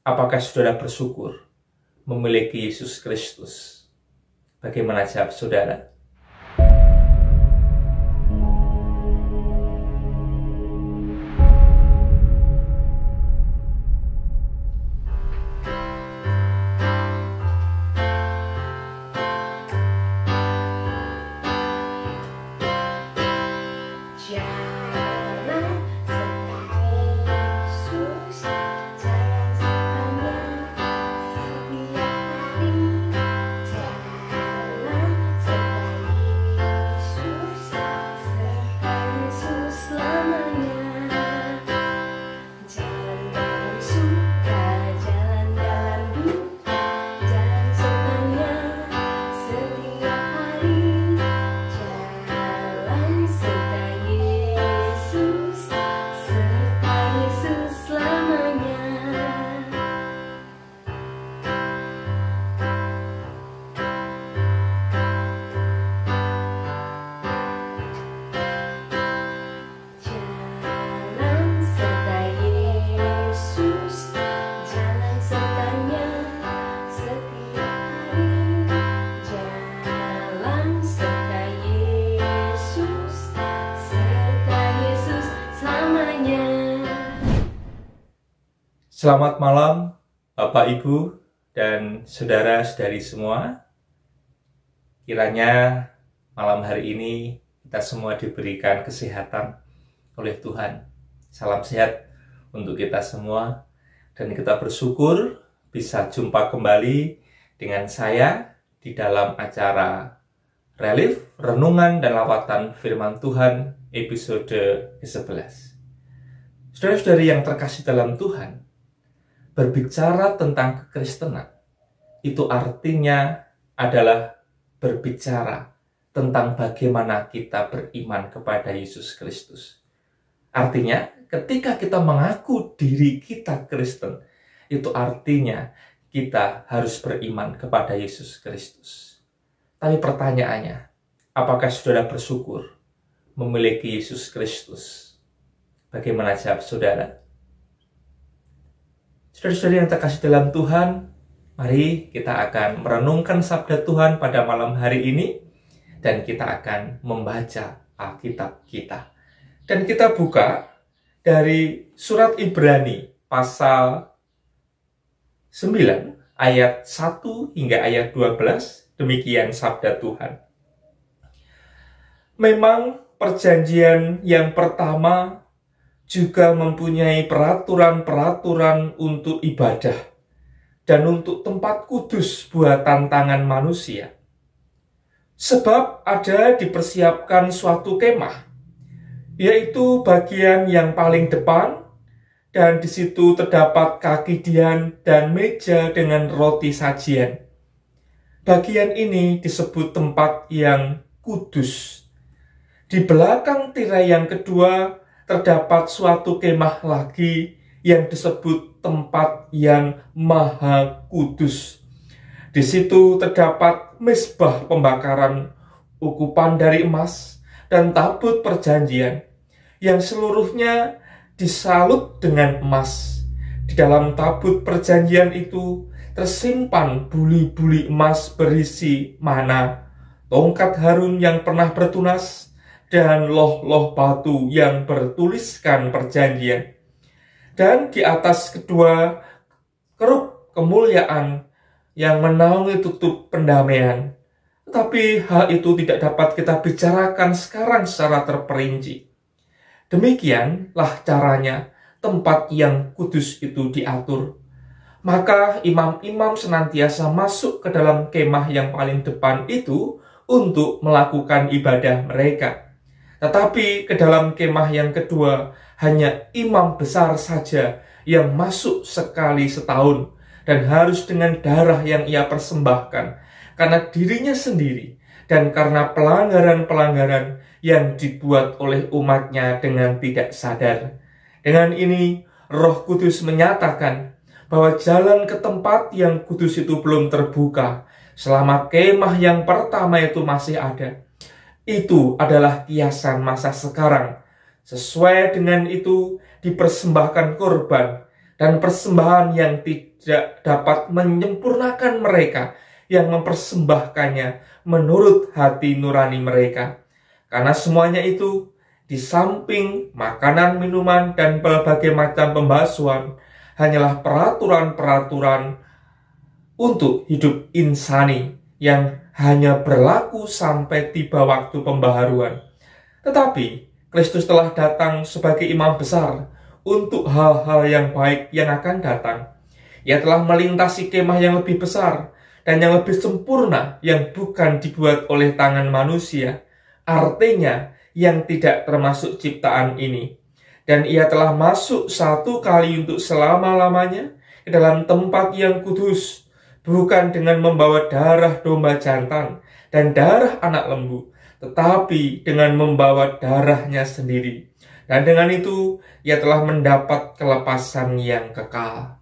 Apakah saudara bersyukur memiliki Yesus Kristus? Bagaimana jawab saudara? Selamat malam Bapak, Ibu, dan saudara-saudari semua. Kiranya malam hari ini kita semua diberikan kesehatan oleh Tuhan. Salam sehat untuk kita semua, dan kita bersyukur bisa jumpa kembali dengan saya di dalam acara Relief, Renungan dan Lawatan Firman Tuhan episode ke-11. Saudara-saudari yang terkasih dalam Tuhan, berbicara tentang kekristenan itu artinya adalah berbicara tentang bagaimana kita beriman kepada Yesus Kristus. Artinya, ketika kita mengaku diri kita Kristen, itu artinya kita harus beriman kepada Yesus Kristus. Tapi pertanyaannya, apakah saudara bersyukur memiliki Yesus Kristus? Bagaimana jawab saudara? Saudara-saudari yang terkasih dalam Tuhan, mari kita akan merenungkan sabda Tuhan pada malam hari ini, dan kita akan membaca Alkitab kita. Dan kita buka dari surat Ibrani pasal 9 ayat 1 hingga ayat 12, demikian sabda Tuhan. Memang perjanjian yang pertama juga mempunyai peraturan-peraturan untuk ibadah dan untuk tempat kudus buatan tangan manusia. Sebab ada dipersiapkan suatu kemah, yaitu bagian yang paling depan, dan di situ terdapat kaki dian dan meja dengan roti sajian. Bagian ini disebut tempat yang kudus. Di belakang tirai yang kedua terdapat suatu kemah lagi yang disebut tempat yang maha kudus. Di situ terdapat mezbah pembakaran, ukupan dari emas, dan tabut perjanjian, yang seluruhnya disalut dengan emas. Di dalam tabut perjanjian itu tersimpan buli-buli emas berisi mana, tongkat Harun yang pernah bertunas, dan loh-loh batu yang bertuliskan perjanjian. Dan di atas kedua kerub kemuliaan yang menaungi tutup pendamaian. Tetapi hal itu tidak dapat kita bicarakan sekarang secara terperinci. Demikianlah caranya tempat yang kudus itu diatur. Maka imam-imam senantiasa masuk ke dalam kemah yang paling depan itu untuk melakukan ibadah mereka. Tetapi ke dalam kemah yang kedua hanya imam besar saja yang masuk sekali setahun, dan harus dengan darah yang ia persembahkan karena dirinya sendiri dan karena pelanggaran-pelanggaran yang dibuat oleh umatnya dengan tidak sadar. Dengan ini Roh Kudus menyatakan bahwa jalan ke tempat yang kudus itu belum terbuka selama kemah yang pertama itu masih ada. Itu adalah kiasan masa sekarang. Sesuai dengan itu dipersembahkan korban dan persembahan yang tidak dapat menyempurnakan mereka yang mempersembahkannya menurut hati nurani mereka. Karena semuanya itu, di samping makanan, minuman, dan berbagai macam pembasuhan, hanyalah peraturan-peraturan untuk hidup insani yang hanya berlaku sampai tiba waktu pembaharuan. Tetapi Kristus telah datang sebagai imam besar untuk hal-hal yang baik yang akan datang. Ia telah melintasi kemah yang lebih besar dan yang lebih sempurna yang bukan dibuat oleh tangan manusia, artinya yang tidak termasuk ciptaan ini. Dan ia telah masuk satu kali untuk selama-lamanya ke dalam tempat yang kudus, bukan dengan membawa darah domba jantan dan darah anak lembu, tetapi dengan membawa darahnya sendiri. Dan dengan itu, ia telah mendapat kelepasan yang kekal.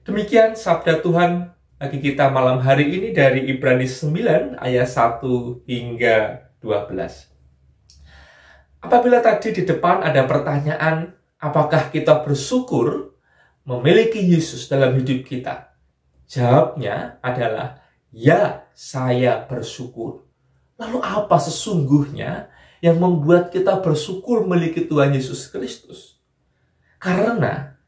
Demikian sabda Tuhan bagi kita malam hari ini dari Ibrani 9 ayat 1 hingga 12. Apabila tadi di depan ada pertanyaan, apakah kita bersyukur memiliki Yesus dalam hidup kita? Jawabnya adalah, ya, saya bersyukur. Lalu apa sesungguhnya yang membuat kita bersyukur memiliki Tuhan Yesus Kristus? Karena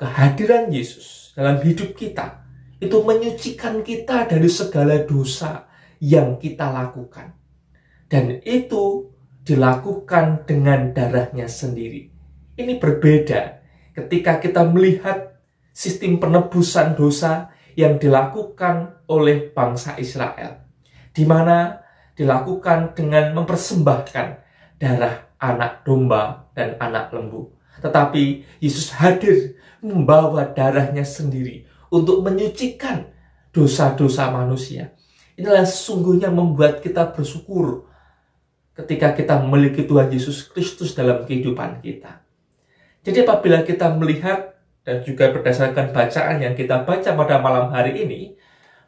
kehadiran Yesus dalam hidup kita itu menyucikan kita dari segala dosa yang kita lakukan. Dan itu dilakukan dengan darahnya sendiri. Ini berbeda ketika kita melihat sistem penebusan dosa yang dilakukan oleh bangsa Israel, di mana dilakukan dengan mempersembahkan darah anak domba dan anak lembu. Tetapi Yesus hadir membawa darahnya sendiri untuk menyucikan dosa-dosa manusia. Inilah sesungguhnya membuat kita bersyukur ketika kita memiliki Tuhan Yesus Kristus dalam kehidupan kita. Jadi apabila kita melihat dan juga berdasarkan bacaan yang kita baca pada malam hari ini,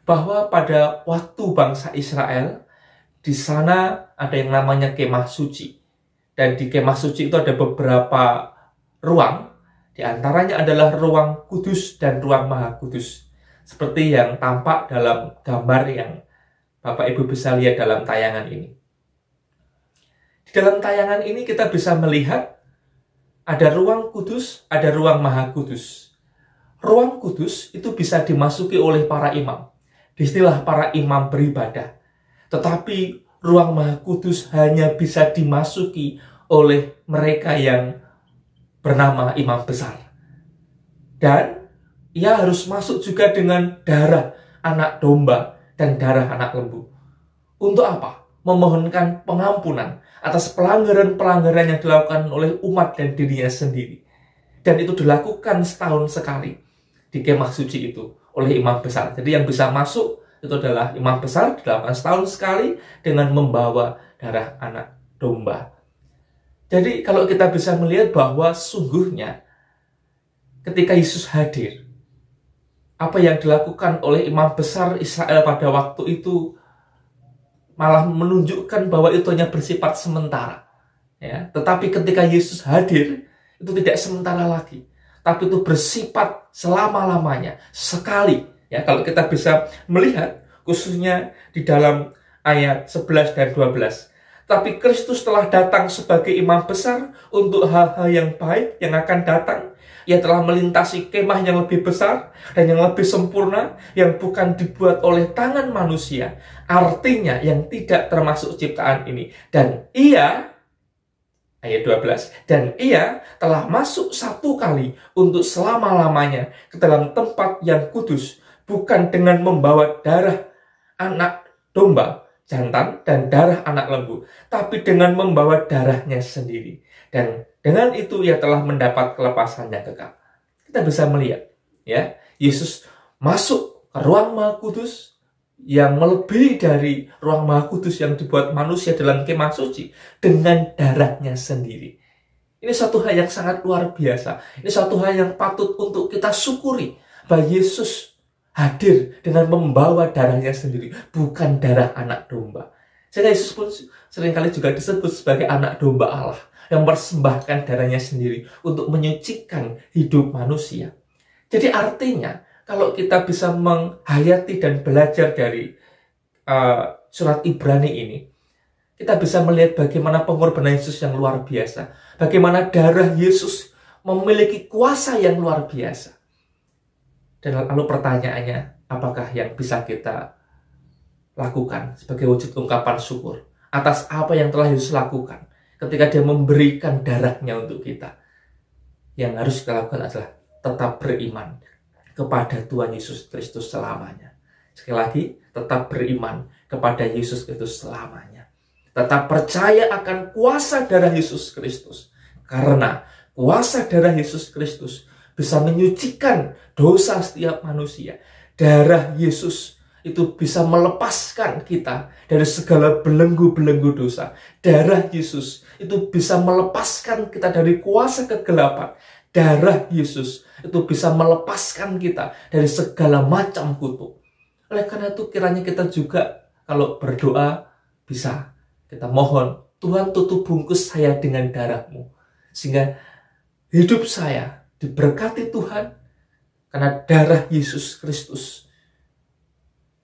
bahwa pada waktu bangsa Israel, di sana ada yang namanya kemah suci. Dan di kemah suci itu ada beberapa ruang, di antaranya adalah ruang kudus dan ruang maha kudus. Seperti yang tampak dalam gambar yang Bapak Ibu bisa lihat dalam tayangan ini. Di dalam tayangan ini kita bisa melihat ada ruang kudus, ada ruang maha kudus. Ruang kudus itu bisa dimasuki oleh para imam. Istilah para imam beribadah. Tetapi ruang maha kudus hanya bisa dimasuki oleh mereka yang bernama imam besar. Dan ia harus masuk juga dengan darah anak domba dan darah anak lembu. Untuk apa? Memohonkan pengampunan atas pelanggaran-pelanggaran yang dilakukan oleh umat dan dirinya sendiri. Dan itu dilakukan setahun sekali di kemah suci itu oleh imam besar. Jadi yang bisa masuk itu adalah imam besar, dilakukan setahun sekali dengan membawa darah anak domba. Jadi kalau kita bisa melihat bahwa sungguhnya ketika Yesus hadir, apa yang dilakukan oleh imam besar Israel pada waktu itu malah menunjukkan bahwa itu hanya bersifat sementara. Ya, tetapi ketika Yesus hadir, itu tidak sementara lagi, tapi itu bersifat selama-lamanya, sekali. Ya, kalau kita bisa melihat, khususnya di dalam ayat 11 dan 12. Tapi Kristus telah datang sebagai imam besar untuk hal-hal yang baik yang akan datang. Ia telah melintasi kemah yang lebih besar dan yang lebih sempurna, yang bukan dibuat oleh tangan manusia. Artinya yang tidak termasuk ciptaan ini. Dan ia, ayat 12, dan ia telah masuk satu kali untuk selama-lamanya ke dalam tempat yang kudus, bukan dengan membawa darah anak domba jantan dan darah anak lembu, tapi dengan membawa darahnya sendiri. Dan dengan itu ia telah mendapat kelepasan yang kekal. Kita bisa melihat, ya, Yesus masuk ke ruang maha kudus yang melebihi dari ruang maha kudus yang dibuat manusia dalam kemah suci dengan darahnya sendiri. Ini satu hal yang sangat luar biasa. Ini satu hal yang patut untuk kita syukuri, bahwa Yesus hadir dengan membawa darahnya sendiri, bukan darah anak domba. Sehingga Yesus pun seringkali juga disebut sebagai anak domba Allah yang mempersembahkan darahnya sendiri untuk menyucikan hidup manusia. Jadi artinya, kalau kita bisa menghayati dan belajar dari surat Ibrani ini, kita bisa melihat bagaimana pengorbanan Yesus yang luar biasa. Bagaimana darah Yesus memiliki kuasa yang luar biasa. Dan lalu pertanyaannya, apakah yang bisa kita lakukan sebagai wujud ungkapan syukur atas apa yang telah Yesus lakukan ketika dia memberikan darahnya untuk kita? Yang harus kita lakukan adalah tetap beriman kepada Tuhan Yesus Kristus selamanya. Sekali lagi, tetap beriman kepada Yesus Kristus selamanya. Tetap percaya akan kuasa darah Yesus Kristus. Karena kuasa darah Yesus Kristus bisa menyucikan dosa setiap manusia. Darah Yesus itu bisa melepaskan kita dari segala belenggu-belenggu dosa. Darah Yesus itu bisa melepaskan kita dari kuasa kegelapan. Darah Yesus itu bisa melepaskan kita dari segala macam kutuk. Oleh karena itu kiranya kita juga kalau berdoa bisa kita mohon, Tuhan tutup bungkus saya dengan darah-Mu. Sehingga hidup saya diberkati Tuhan karena darah Yesus Kristus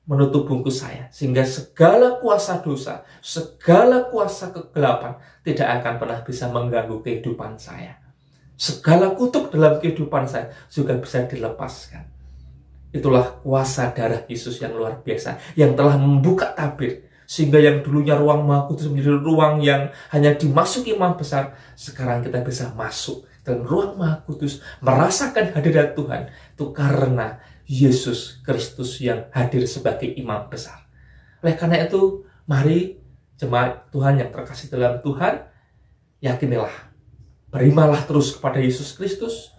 menutup bungkus saya. Sehingga segala kuasa dosa, segala kuasa kegelapan tidak akan pernah bisa mengganggu kehidupan saya. Segala kutuk dalam kehidupan saya juga bisa dilepaskan. Itulah kuasa darah Yesus yang luar biasa, yang telah membuka tabir. Sehingga yang dulunya ruang Maha Kudus menjadi ruang yang hanya dimasuki Imam Besar, sekarang kita bisa masuk dan ruang Maha Kudus, merasakan hadirat Tuhan. Itu karena Yesus Kristus yang hadir sebagai Imam Besar. Oleh karena itu, mari jemaat Tuhan yang terkasih dalam Tuhan, yakinilah, berimalah terus kepada Yesus Kristus,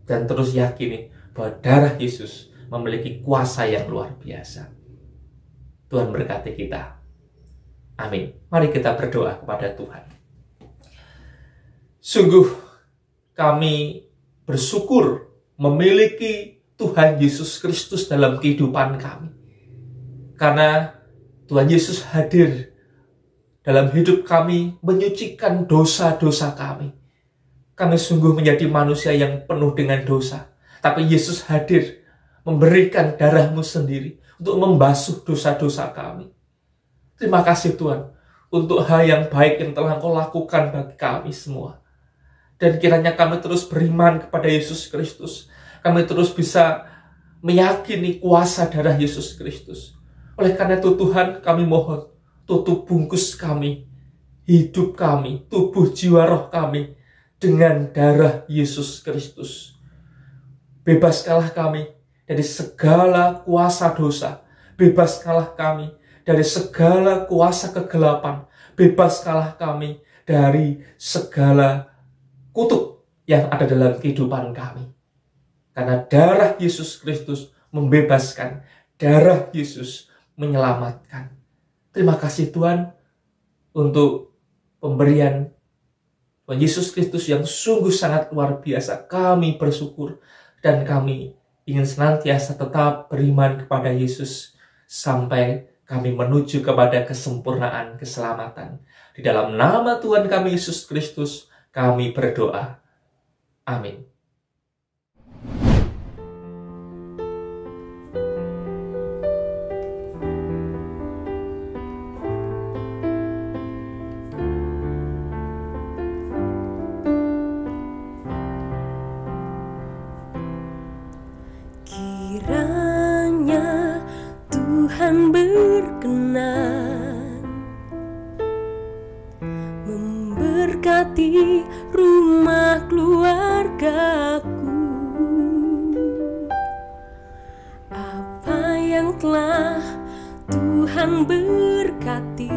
dan terus yakini bahwa darah Yesus memiliki kuasa yang luar biasa. Tuhan berkati kita. Amin. Mari kita berdoa kepada Tuhan. Sungguh kami bersyukur memiliki Tuhan Yesus Kristus dalam kehidupan kami. Karena Tuhan Yesus hadir dalam hidup kami, menyucikan dosa-dosa kami. Kami sungguh menjadi manusia yang penuh dengan dosa. Tapi Yesus hadir memberikan darah-Mu sendiri untuk membasuh dosa-dosa kami. Terima kasih Tuhan untuk hal yang baik yang telah Engkau lakukan bagi kami semua. Dan kiranya kami terus beriman kepada Yesus Kristus. Kami terus bisa meyakini kuasa darah Yesus Kristus. Oleh karena itu Tuhan, kami mohon, tutup bungkus kami, hidup kami, tubuh jiwa roh kami dengan darah Yesus Kristus. Bebaskanlah kami dari segala kuasa dosa. Bebaskanlah kami dari segala kuasa kegelapan. Bebaskanlah kami dari segala kutuk yang ada dalam kehidupan kami. Karena darah Yesus Kristus membebaskan. Darah Yesus menyelamatkan. Terima kasih Tuhan untuk pemberian Tuhan Yesus Kristus yang sungguh sangat luar biasa. Kami bersyukur dan kami ingin senantiasa tetap beriman kepada Yesus sampai kami menuju kepada kesempurnaan keselamatan. Di dalam nama Tuhan kami Yesus Kristus, kami berdoa. Amin. Kiranya Tuhan berkenan memberkati rumah keluargaku. Apa yang telah Tuhan berkati,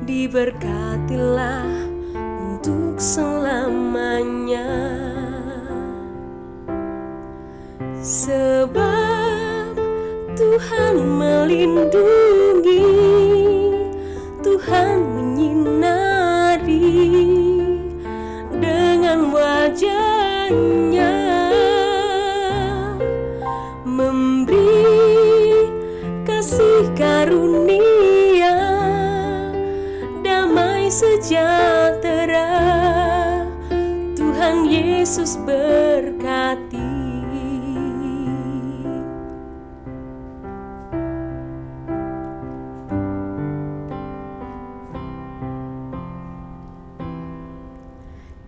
diberkatilah untuk selamanya. Sebab Tuhan melindungi, Tuhan menyinari dengan wajah-Nya, memberi kasih karunia, damai sejahtera. Tuhan Yesus Yesus berkati.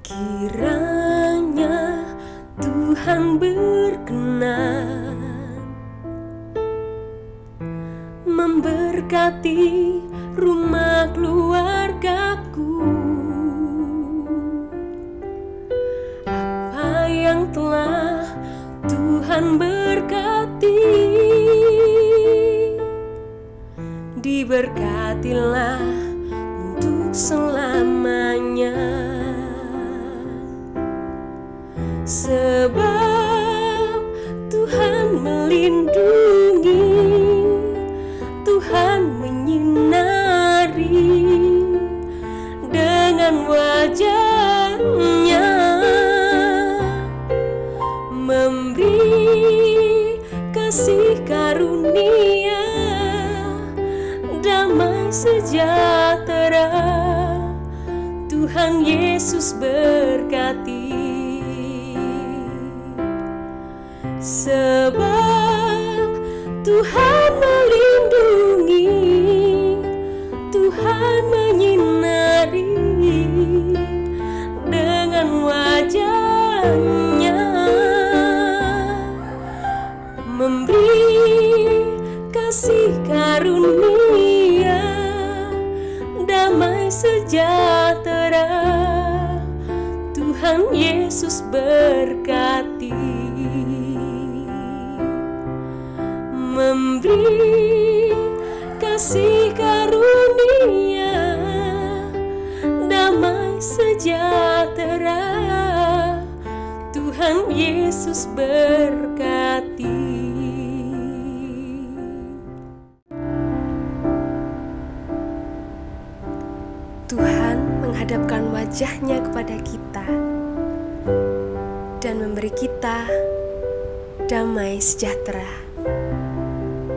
Kiranya Tuhan berkenan memberkati rumah keluargaku. Apa yang telah Tuhan berkati, diberkatilah untuk selamanya. Sebab Tuhan melindungi, Tuhan menyinari dengan wajah-Nya, memberi kasih karunia, damai sejahtera. Tuhan Yesus berkati. Sebab Tuhan melindungi, Tuhan menyinari dengan wajah-Nya, memberi kasih karunia, damai sejahtera. Tuhan Yesus berkati. Memberi kasih karunia, damai sejahtera. Tuhan Yesus berkati. Tuhan menghadapkan wajah-Nya kepada kita dan memberi kita damai sejahtera.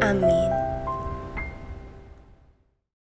Amin.